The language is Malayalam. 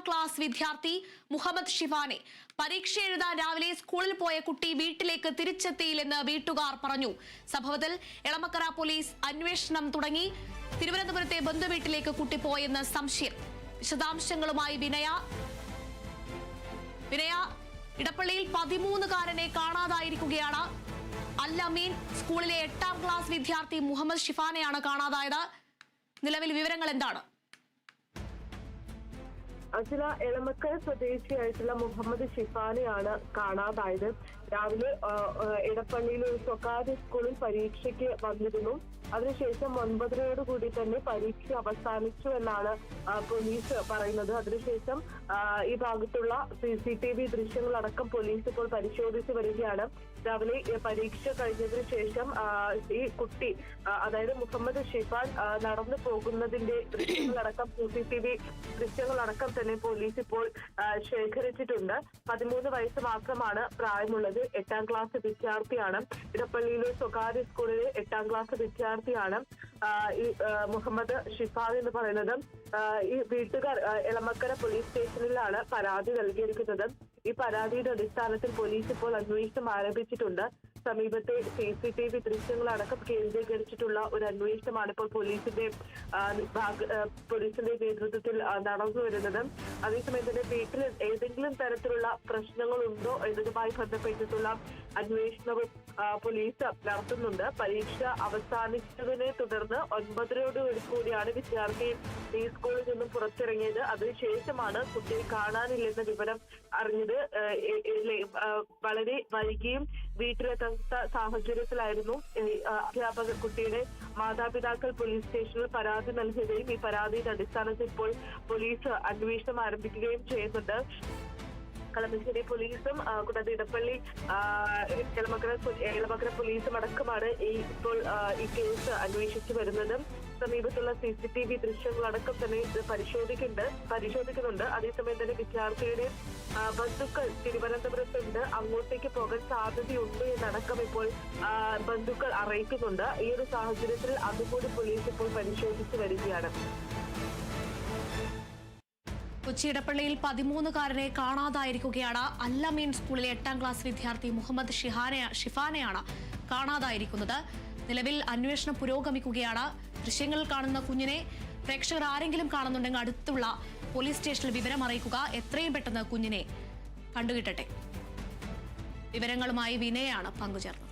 ക്ലാസ് വിദ്യാർത്ഥി മുഹമ്മദ് ഷിഫാനെ പരീക്ഷ എഴുതാൻ രാവിലെ സ്കൂളിൽ പോയ കുട്ടി വീട്ടിലേക്ക് തിരിച്ചെത്തിയില്ലെന്ന് വീട്ടുകാർ പറഞ്ഞു. സംഭവത്തിൽ എളമക്കര പോലീസ് അന്വേഷണം തുടങ്ങി. തിരുവനന്തപുരത്തെ ബന്ധുവീട്ടിലേക്ക് കുട്ടി പോയെന്ന് സംശയം. വിശദാംശങ്ങളുമായി വിനയ. ഇടപ്പള്ളിയിൽ 13-കാരനെ കാണാതായിരിക്കുകയാണ്. അൽ അമീൻ സ്കൂളിലെ 8ാം ക്ലാസ് വിദ്യാർത്ഥി മുഹമ്മദ് ഷിഫാനെയാണ് കാണാതായത്. നിലവിൽ വിവരങ്ങൾ എന്താണ്? ചില എളമക്കര സ്വദേശിയായിട്ടുള്ള മുഹമ്മദ് ഷിഫാനെയാണ് കാണാതായത്. രാവിലെ ഇടപ്പള്ളിയിലെ ഒരു സ്വകാര്യ സ്കൂളിൽ പരീക്ഷയ്ക്ക് വന്നിരുന്നു. അതിനുശേഷം 9:30 തന്നെ പരീക്ഷ അവസാനിച്ചു എന്നാണ് പോലീസ് പറയുന്നത്. അതിനുശേഷം ഈ ഭാഗത്തുള്ള CCTV ദൃശ്യങ്ങളടക്കം പോലീസ് ഇപ്പോൾ പരിശോധിച്ചു വരികയാണ്. രാവിലെ പരീക്ഷ കഴിഞ്ഞതിന് ശേഷം ഈ കുട്ടി, അതായത് മുഹമ്മദ് ഷിഫാൻ നടന്നു പോകുന്നതിന്റെ ദൃശ്യങ്ങളടക്കം CCTV ദൃശ്യങ്ങളടക്കം തന്നെ പോലീസ് ഇപ്പോൾ ശേഖരിച്ചിട്ടുണ്ട്. 13 വയസ്സ് മാത്രമാണ് പ്രായമുള്ളത്. 8ാം ക്ലാസ് വിദ്യാർത്ഥിയാണ്. ഇടപ്പള്ളിയിലെ സ്വകാര്യ സ്കൂളിലെ 8ാം ക്ലാസ് വിദ്യാർത്ഥിയാണ് ഈ മുഹമ്മദ് ഷിഫാൻ എന്ന് പറയുന്നത്. ഈ വീട്ടുകാർ എളമക്കര പോലീസ് സ്റ്റേഷനിലാണ് പരാതി നൽകിയിരിക്കുന്നത്. ഈ പരാതിയുടെ അടിസ്ഥാനത്തിൽ പോലീസ് ഇപ്പോൾ അന്വേഷണം ആരംഭിച്ചിട്ടുണ്ട്. സമീപത്തെ CCTV ദൃശ്യങ്ങളടക്കം കേന്ദ്രീകരിച്ചിട്ടുള്ള ഒരു അന്വേഷണമാണ് ഇപ്പോൾ പോലീസിന്റെ നേതൃത്വത്തിൽ നടന്നു വരുന്നത്. അതേസമയം തന്നെ വീട്ടിൽ ഏതെങ്കിലും തരത്തിലുള്ള പ്രശ്നങ്ങളുണ്ടോ എന്നതുമായി ബന്ധപ്പെട്ടിട്ടുള്ള അന്വേഷണവും പോലീസ് നടത്തുന്നുണ്ട്. പരീക്ഷ അവസാനിച്ചതിനെ തുടർന്ന് 9:30 കൂടിയാണ് വിദ്യാർത്ഥി ഈ സ്കൂളിൽ നിന്നും പുറത്തിറങ്ങിയത്. അതിനുശേഷമാണ് കുട്ടിയെ കാണാനില്ലെന്ന വിവരം അറിഞ്ഞത്. വളരെ വൈകിയും വീട്ടിലെത്താത്ത സാഹചര്യത്തിലായിരുന്നു അധ്യാപക കുട്ടിയുടെ മാതാപിതാക്കൾ പോലീസ് സ്റ്റേഷനിൽ പരാതി നൽകുകയും ഈ പരാതിയുടെ അടിസ്ഥാനത്തിൽ ഇപ്പോൾ പോലീസ് അന്വേഷണം ആരംഭിക്കുകയും ചെയ്യുന്നുണ്ട്. കളമശ്ശേരി പോലീസും കൂടാതെ ഇടപ്പള്ളി എളമക്കര പോലീസും അടക്കമാണ് ഇപ്പോൾ ഈ കേസ് അന്വേഷിച്ചു വരുന്നത്. സമീപത്തുള്ള CCTV ദൃശ്യങ്ങളടക്കം തന്നെ പരിശോധിക്കുന്നുണ്ട്. അതേസമയം തന്നെ വിദ്യാർത്ഥിയുടെ ബന്ധുക്കൾ തിരുവനന്തപുരത്തുണ്ട്. അങ്ങോട്ടേക്ക് പോകാൻ സാധ്യതയുണ്ട് എന്നടക്കം ഇപ്പോൾ ബന്ധുക്കൾ അറിയിക്കുന്നുണ്ട്. ഈ ഒരു സാഹചര്യത്തിൽ അതുകൂടി പോലീസ് ഇപ്പോൾ പരിശോധിച്ചു വരികയാണ്. കൊച്ചി ഇടപ്പള്ളിയിൽ 13-കാരനെ കാണാതായിരിക്കുകയാണ്. അൽ അമീൻ സ്കൂളിലെ 8ാം ക്ലാസ് വിദ്യാർത്ഥി മുഹമ്മദ് ഷിഫാനെയാണ് കാണാതായിരിക്കുന്നത്. നിലവിൽ അന്വേഷണം പുരോഗമിക്കുകയാണ്. ദൃശ്യങ്ങളിൽ കാണുന്ന കുഞ്ഞിനെ പ്രേക്ഷകർ ആരെങ്കിലും കാണുന്നുണ്ടെങ്കിൽ അടുത്തുള്ള പോലീസ് സ്റ്റേഷനിൽ വിവരം അറിയിക്കുക. എത്രയും പെട്ടെന്ന് കുഞ്ഞിനെ കണ്ടുകിട്ടട്ടെ. വിവരങ്ങളുമായി വിനയാണ് പങ്കുചേർന്നത്.